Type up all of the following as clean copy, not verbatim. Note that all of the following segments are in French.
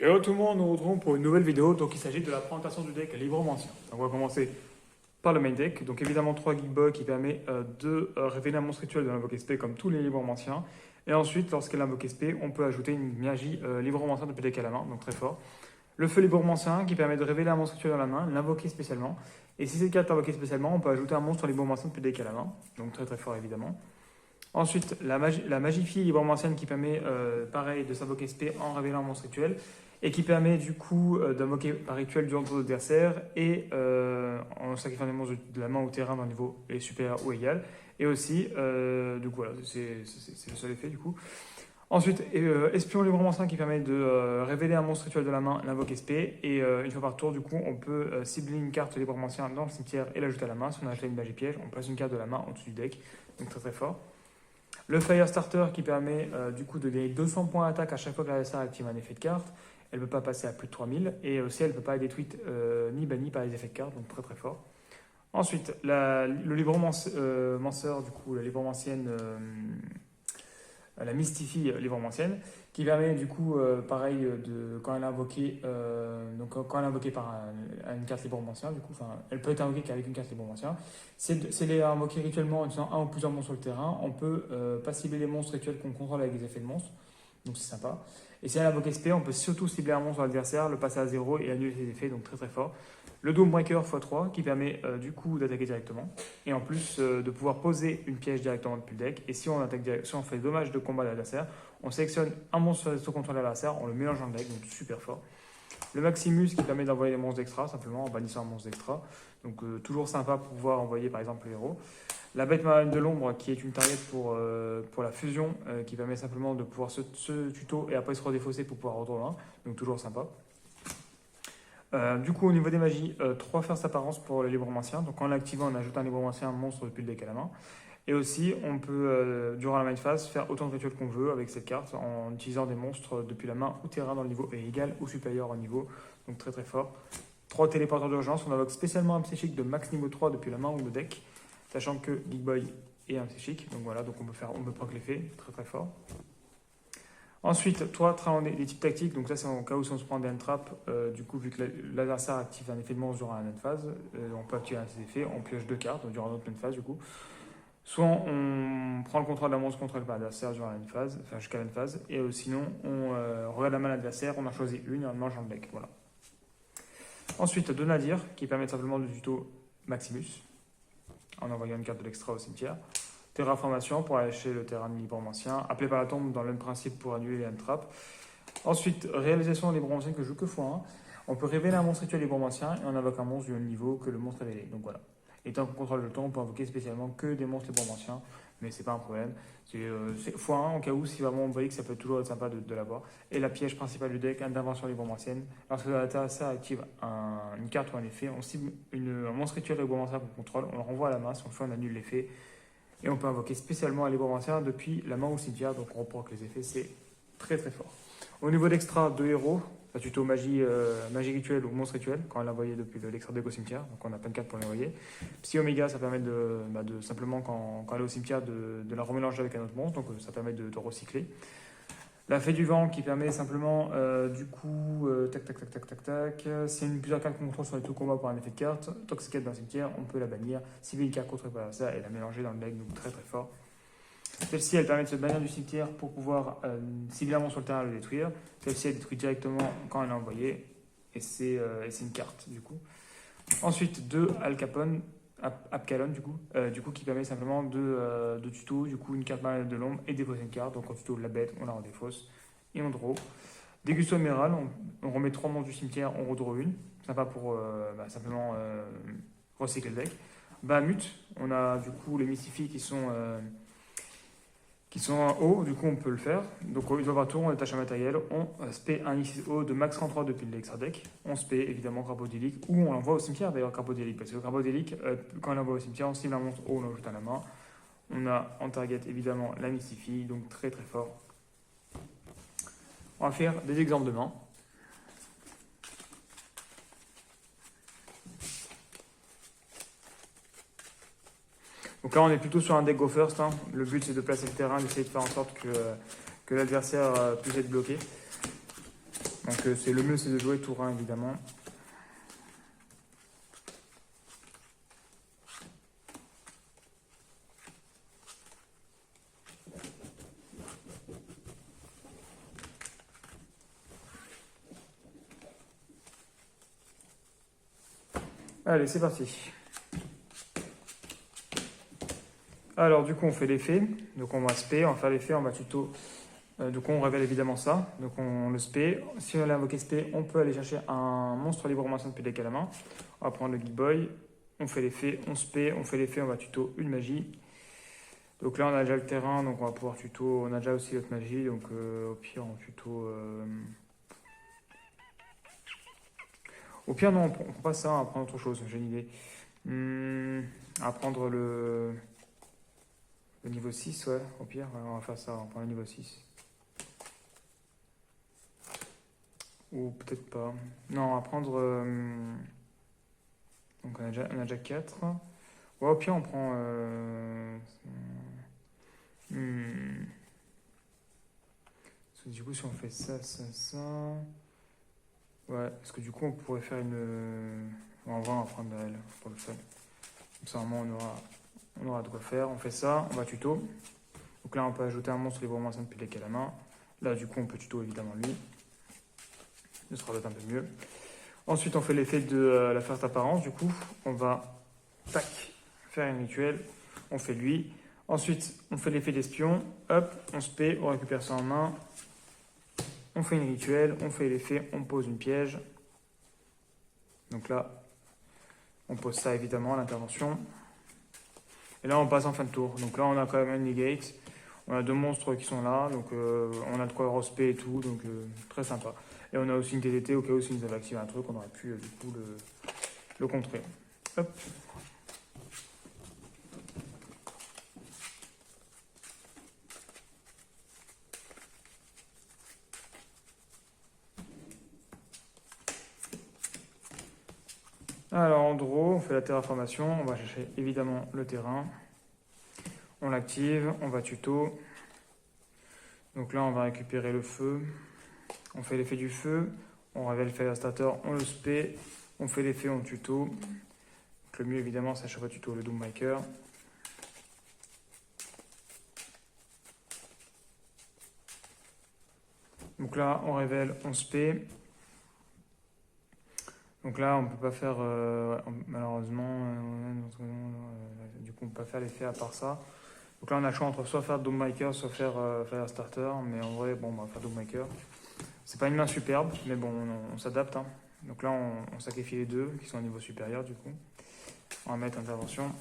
Hello tout le monde, nous nous retrouvons pour une nouvelle vidéo. Donc il s'agit de la présentation du deck Libromancien. Donc on va commencer par le main deck. Donc évidemment 3 Geekboy qui permet de révéler un monstre rituel de l'invoque SP comme tous les Libromanciens. Et ensuite, lorsqu'elle invoque SP, on peut ajouter une magie Libromancien depuis le deck à la main, donc très fort. Le feu Libromancien qui permet de révéler un monstre rituel dans la main, l'invoquer spécialement. Et si cette carte est invoquée spécialement, on peut ajouter un monstre Libromancien depuis le deck à la main, donc très très fort évidemment. Ensuite, la magifie Libromancienne qui permet, pareil, de s'invoquer SP en révélant un monstre rituel et qui permet du coup d'invoquer par rituel durant ton adversaire et en sacrifiant des monstres de la main au terrain d'un niveau est supérieur ou égal. Et aussi, du coup, voilà, c'est le seul effet du coup. Ensuite, Espion Libromancien qui permet de révéler un monstre rituel de la main, l'invoque SP. Et une fois par tour, du coup, on peut cibler une carte Libromancien dans le cimetière et l'ajouter à la main. Si on a acheté une magie piège, on place une carte de la main en dessous du deck. Donc très très fort. Le Firestarter qui permet du coup de gagner 200 points d'attaque à chaque fois que l'adversaire active un effet de carte. Elle ne peut pas passer à plus de 3000 et aussi elle ne peut pas être détruite ni bannie par les effets de carte, donc très très fort. Ensuite, le Libromanceur, du coup, la Libromancienne, la Mystifie Libromancienne, qui permet du coup, pareil, quand elle est invoquée, donc quand elle est invoquée par une carte Libromancien, du coup, elle peut être invoquée qu'avec une carte Libromancien. Si elle est invoquée rituellement en utilisant un ou plusieurs monstres sur le terrain, on peut pas cibler les monstres rituels qu'on contrôle avec des effets de monstres, donc c'est sympa. Et si elle invoque SP, on peut surtout cibler un monstre sur l'adversaire, le passer à 0 et annuler ses effets, donc très très fort. Le Doombreaker x3 qui permet du coup d'attaquer directement et en plus de pouvoir poser une piège directement depuis le deck. Et si on fait des dommages de combat à l'adversaire, on sélectionne un monstre sous contrôle de l'adversaire, on le mélange dans le deck, donc super fort. Le Maximus qui permet d'envoyer des monstres d'extra simplement en bannissant un monstre d'extra, donc toujours sympa pour pouvoir envoyer par exemple le héros. La bête marine de l'ombre qui est une target pour la fusion qui permet simplement de pouvoir se tuto et après se redéfausser pour pouvoir retourner, donc toujours sympa. Du coup, au niveau des magies, 3 first apparence pour le Libromancien. Donc en l'activant, on ajoute un Libromancien, un monstre depuis le deck à la main. Et aussi, on peut, durant la main phase, faire autant de rituels qu'on veut avec cette carte en utilisant des monstres depuis la main ou terrain dans le niveau est égal ou supérieur au niveau. Donc très très fort. 3 téléporteurs d'urgence. On invoque spécialement un psychique de max niveau 3 depuis la main ou le deck, sachant que Big Boy est un psychique. Donc voilà, donc on peut proc l'effet, très très fort. Ensuite, toi, des types tactiques, donc ça c'est en cas où si on se prend des trap, du coup vu que l'adversaire active un effet de monstre durant la même phase, on peut activer un de ces effets, on pioche 2 cartes durant notre même phase du coup. Soit on prend le contrôle d'un monstre contrôlé par l'adversaire durant la même phase, enfin jusqu'à la même phase, et sinon on regarde la main de l'adversaire, on en choisit une et on mange dans le deck, voilà. Ensuite, Donadir, qui permet simplement de tuto Maximus, en envoyant une carte de l'extra au cimetière. Terraformation pour aller chez le terrain de Libromancien. Appelé par la tombe dans le même principe pour annuler les trap. Ensuite, réalisation de Libromancien que je joue que x1. On peut révéler un monstre rituel Libromancien et on invoque un monstre du même niveau que le monstre révélé. Donc voilà. Et tant qu'on contrôle le temps, on peut invoquer spécialement que des monstres Libromanciens, mais c'est pas un problème. C'est x1 en cas où, si vraiment on voit que ça peut toujours être sympa de l'avoir. Et la piège principale du deck, intervention Libromancienne. Lorsque l'adversaire active une carte ou un effet, on cible un monstre rituel Libromancien qu'on contrôle, on le renvoie à la main, si on le fait, on annule l'effet. Et on peut invoquer spécialement un Libromancien depuis la main au cimetière, donc on reprend les effets, c'est très très fort. Au niveau d'extra, 2 héros, la tuto magie rituelle ou monstre rituel, quand elle est envoyée depuis l'extra deck au cimetière, donc on a plein de cartes pour l'envoyer. Psy Omega, ça permet de simplement, quand elle est au cimetière, de la remélanger avec un autre monstre, donc ça permet de recycler. La fée du vent qui permet simplement, du coup, si une plusieurs cartes qu'on contrôle sur les tout combats pour un effet de carte, Toxicate dans le cimetière, on peut la bannir. Si une carte contre ça et la mélanger dans le deck, donc très très fort. Celle-ci, elle permet de se bannir du cimetière pour pouvoir cibler un monstre sur le terrain et le détruire. Celle-ci, elle détruit directement quand elle est envoyée. Et c'est une carte, du coup. Ensuite, 2 Apcalon, du coup, qui permet simplement de tuto, du coup, une carte marine de l'ombre et défausser une carte. Donc, on tuto la bête, on la redéfausse et on draw. Dégusto Émerald, on remet 3 monstres du cimetière, on redraw une. Sympa pour simplement recycler le deck. Bahamut, on a du coup les Mystifies qui sont en haut, du coup on peut le faire. Donc une fois par tour, on détache un matériel, on spé un XO de max 33 depuis l'extra deck, on spé évidemment Carbodélique, ou on l'envoie au cimetière d'ailleurs Carbodélique, parce que Carbodélique, quand on l'envoie au cimetière, on cible un monstre haut, on l'ajoute à la main. On a en target évidemment la Mystifie, donc très très fort. On va faire des exemples de main. Donc là, on est plutôt sur un deck go first. Le but, c'est de placer le terrain, d'essayer de faire en sorte que l'adversaire puisse être bloqué. Donc c'est le mieux, c'est de jouer tour 1 évidemment. Allez, c'est parti. Alors du coup on fait l'effet, donc on va spé, on va faire l'effet, on va tuto, donc on révèle évidemment ça, donc on le spé. Si on l'a invoqué spé, on peut aller chercher un monstre librement ancien depuis les main. On va prendre le Geek Boy, on fait l'effet, on spé, on fait l'effet, on va tuto une magie. Donc là on a déjà le terrain, donc on va pouvoir tuto, on a déjà aussi l'autre magie, donc au pire on tuto... Au pire non, on prend pas ça, on va prendre autre chose, j'ai une idée. On va prendre le niveau 6, ouais, au pire, ouais, on va faire ça, on prend le niveau 6. Ou peut-être pas. Non, on va prendre... donc on a déjà 4. Ouais, au pire, on prend... Parce que du coup, si on fait ça, ça, ça... Ouais, parce que du coup, on pourrait faire une... On va prendre elle pour le fun. Comme ça, normalement, on aura de quoi faire. On fait ça, on va tuto. Donc là, on peut ajouter un monstre librement ancien depuis les à la main. Là, du coup, on peut tuto évidemment lui. Ce sera peut-être un peu mieux. Ensuite, on fait l'effet de la first apparence. Du coup, on va tac, faire une rituel. On fait lui. Ensuite, on fait l'effet d'espion. Hop, on se paie, on récupère ça en main. On fait une rituel, on fait l'effet, on pose une piège. Donc là, on pose ça évidemment à l'intervention. Et là, on passe en fin de tour. Donc là, on a quand même un negate. On a deux monstres qui sont là. Donc on a de quoi respect et tout. Donc très sympa. Et on a aussi une TTT au cas où s'ils nous avaient activé un truc, on aurait pu du coup le contrer. Hop. Alors en draw, on fait la terraformation. On va chercher évidemment le terrain. On l'active, on va tuto. Donc là, on va récupérer le feu. On fait l'effet du feu. On révèle le Firestarter, on le spé. On fait l'effet, on tuto. Donc le mieux évidemment, c'est à chaque fois tuto le Doommaker. Donc là, on révèle, on spé. Donc là, on peut pas faire, malheureusement, du coup, on peut pas faire l'effet à part ça. Donc là, on a le choix entre soit faire Doommaker, soit faire Firestarter. Mais en vrai, bon, on va faire Doommaker. C'est pas une main superbe, mais bon, on s'adapte. Hein. Donc là, on sacrifie les deux qui sont au niveau supérieur, du coup. On va mettre intervention.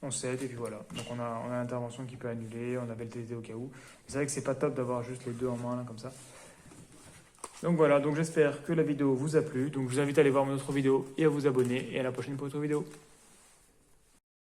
On set et puis voilà. Donc on a l'intervention qui peut annuler, on avait le TT au cas où. C'est vrai que c'est pas top d'avoir juste les deux en main là comme ça. Donc voilà, donc j'espère que la vidéo vous a plu. Donc je vous invite à aller voir mon autre vidéo et à vous abonner. Et à la prochaine pour une autre vidéo.